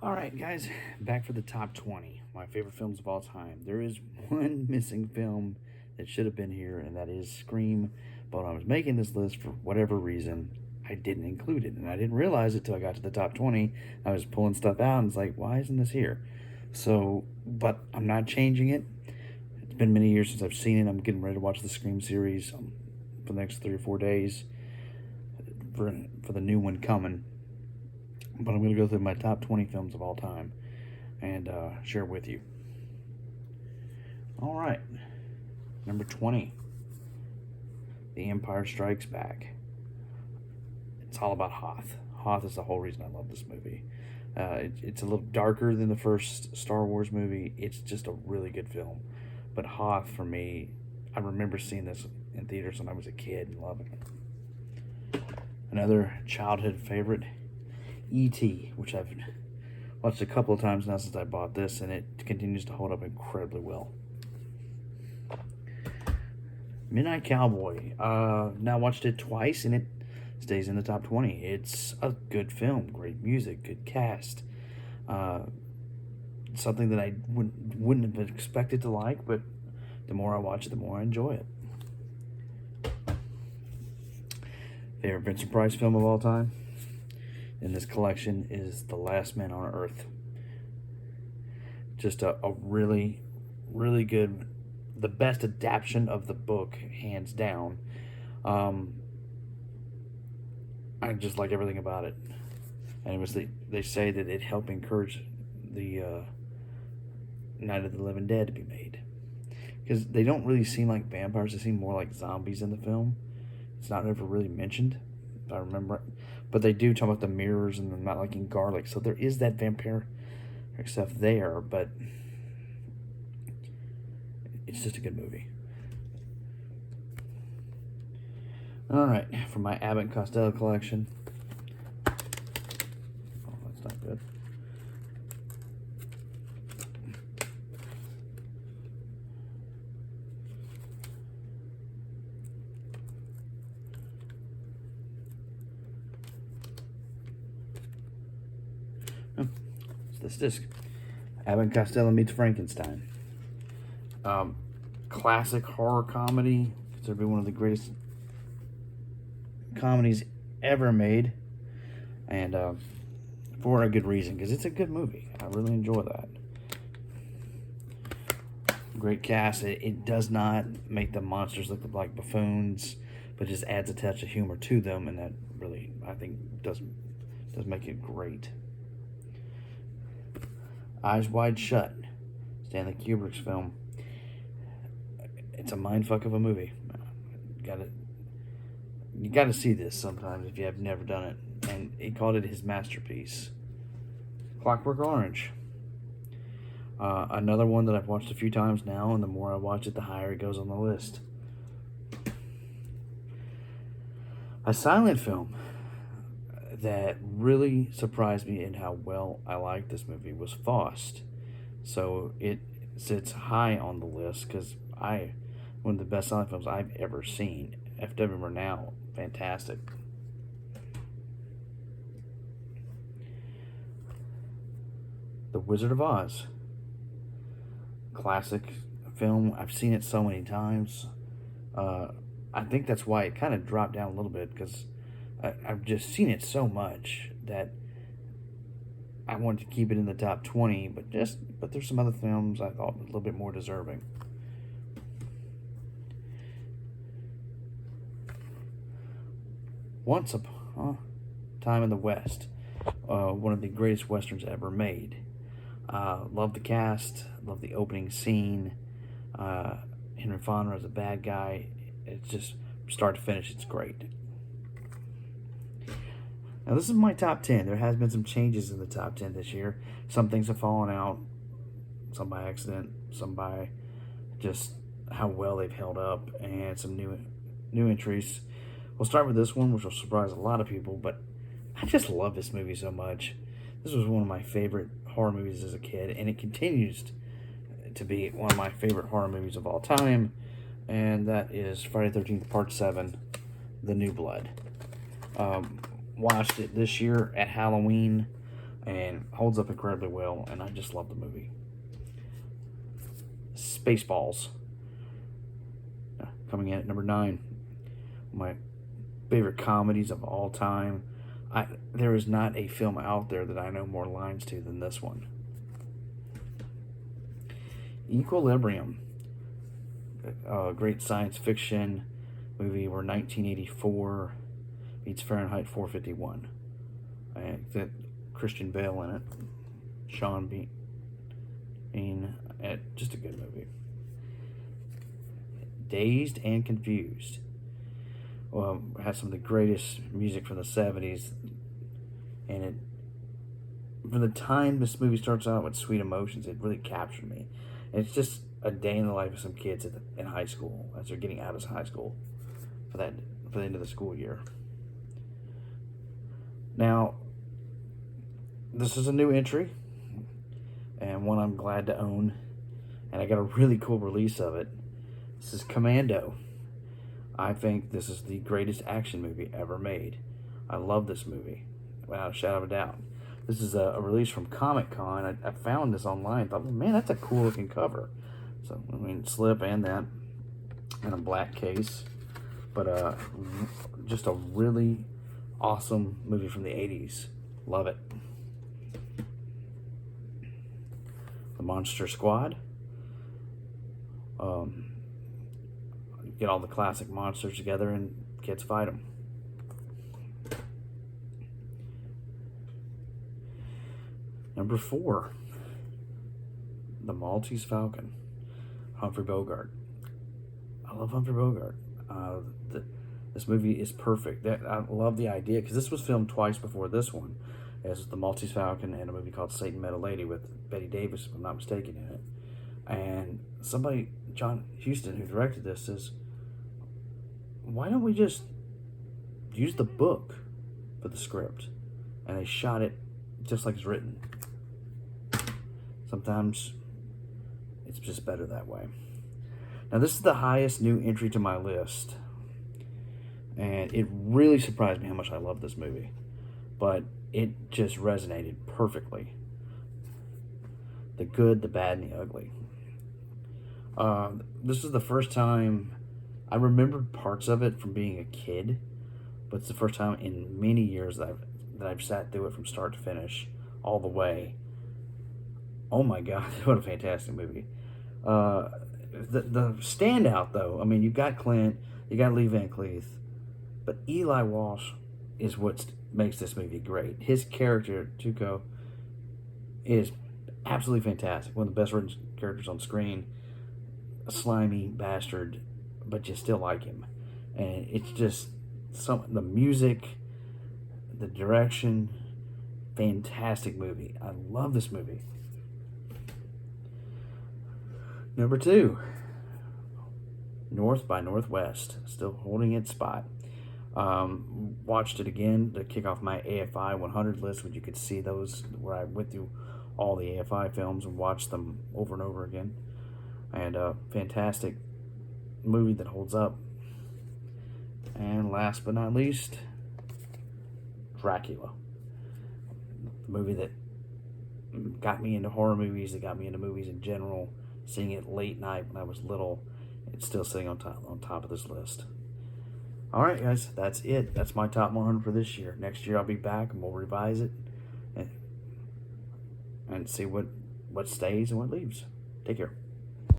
All right, guys, back for the top 20. My favorite films of all time. There is one missing film that should have been here, and that is Scream. But when I was making this list, for whatever reason, I didn't include it. And I didn't realize it till I got to the top 20. I was pulling stuff out, and it's like, why isn't this here? So, but I'm not changing it. It's been many years since I've seen it. I'm getting ready to watch the Scream series for the next 3 or 4 days for the new one coming. But I'm going to go through my top 20 films of all time and share with you. All right. Number 20, The Empire Strikes Back. It's all about Hoth. Hoth is the whole reason I love this movie. It's a little darker than the first Star Wars movie. It's just a really good film. But Hoth, for me, I remember seeing this in theaters when I was a kid and loving it. Another childhood favorite, E.T., which I've watched a couple of times now since I bought this, and it continues to hold up incredibly well. Midnight Cowboy. Now watched it twice, and it stays in the top 20. It's a good film, great music, good cast. Something that I wouldn't have expected to like, but the more I watch it, the more I enjoy it. Favorite Vincent Price film of all time in this collection is The Last Man on Earth. Just a really, really good, the best adaptation of the book, hands down. I just like everything about it. And it was they say that it helped encourage the Night of the Living Dead to be made. Because they don't really seem like vampires, they seem more like zombies in the film. It's not ever really mentioned, if I remember it. But they do talk about the mirrors and them not liking garlic. So there is that vampire stuff there, but it's just a good movie. All right, for my Abbott and Costello collection. Oh, that's not good. Oh, it's this disc. Abbott and Costello meets Frankenstein. Classic horror comedy. Considered to be one of the greatest comedies ever made, and for a good reason, because it's a good movie. I really enjoy that. Great cast. It does not make the monsters look like buffoons, but just adds a touch of humor to them, and that really, I think, does make it great. Eyes Wide Shut, Stanley Kubrick's film. It's a mindfuck of a movie. You gotta see this sometimes if you have never done it. And he called it his masterpiece. Clockwork Orange. Another one that I've watched a few times now, and the more I watch it, the higher it goes on the list. A silent film that really surprised me in how well I liked this movie was Faust. So it sits high on the list because one of the best silent films I've ever seen. F.W. Murnau, fantastic. The Wizard of Oz, classic film. I've seen it so many times. I think that's why it kind of dropped down a little bit, because I've just seen it so much that I wanted to keep it in the top 20, but there's some other films I thought were a little bit more deserving. Once Upon a Time in the West, one of the greatest westerns ever made. Love the cast, love the opening scene. Henry Fonda as a bad guy. It's just start to finish, it's great. Now this is my top 10. There has been some changes in the top 10 this year. Some things have fallen out, some by accident, some by just how well they've held up, and some new entries. We'll start with this one, which will surprise a lot of people, but I just love this movie so much. This was one of my favorite horror movies as a kid, and it continues to be one of my favorite horror movies of all time, and that is Friday the 13th Part 7, The New Blood. Watched it this year at Halloween. and holds up incredibly well, and I just love the movie. Spaceballs, coming in at number 9. My favorite comedies of all time. There is not a film out there that I know more lines to than this one. Equilibrium, a great science fiction movie where 1984 meets Fahrenheit 451. That Christian Bale in it, Sean Bean, just a good movie. Dazed and Confused. Well, it has some of the greatest music from the 70s, and it, from the time this movie starts out with Sweet Emotions, it really captured me. And it's just a day in the life of some kids in high school as they're getting out of high school for the end of the school year. Now, this is a new entry, and one I'm glad to own, and I got a really cool release of it. This is Commando. I think this is the greatest action movie ever made. I love this movie, without a shadow of a doubt. This is a release from Comic-Con. I found this online. Thought, well, man, that's a cool looking cover. So, I mean, slip and that, and a black case. But just a really awesome movie from the 80s. Love it. The Monster Squad. Get all the classic monsters together and kids fight them. Number 4, The Maltese Falcon, Humphrey Bogart. I love Humphrey Bogart. This movie is perfect. I love the idea, because this was filmed twice before this one, as The Maltese Falcon and a movie called Satan Met a Lady with Bette Davis, if I'm not mistaken, in it. And somebody, John Huston, who directed this, says, why don't we just use the book for the script? And they shot it just like it's written. Sometimes it's just better that way. Now, this is the highest new entry to my list, and it really surprised me how much I love this movie, but it just resonated perfectly. The Good, the Bad, and the Ugly. This is the first time I remembered parts of it from being a kid, but it's the first time in many years that I've sat through it from start to finish, all the way. Oh my God, what a fantastic movie. The standout, though, I mean, you got Clint, you got Lee Van Cleef, but Eli Walsh is what makes this movie great. His character, Tuco, is absolutely fantastic. One of the best written characters on screen. A slimy bastard, but you still like him. And it's just the music, the direction, fantastic movie. I love this movie. Number 2, North by Northwest, still holding its spot. Watched it again to kick off my AFI 100 list, where you could see those, where I went through all the AFI films and watched them over and over again. And a fantastic movie that holds up. And last but not least, Dracula. The movie that got me into horror movies, that got me into movies in general. Seeing it late night when I was little, it's still sitting on top of this list. All right, guys, that's it. That's my top 100 for this year. Next year I'll be back and we'll revise it and see what stays and what leaves. Take care.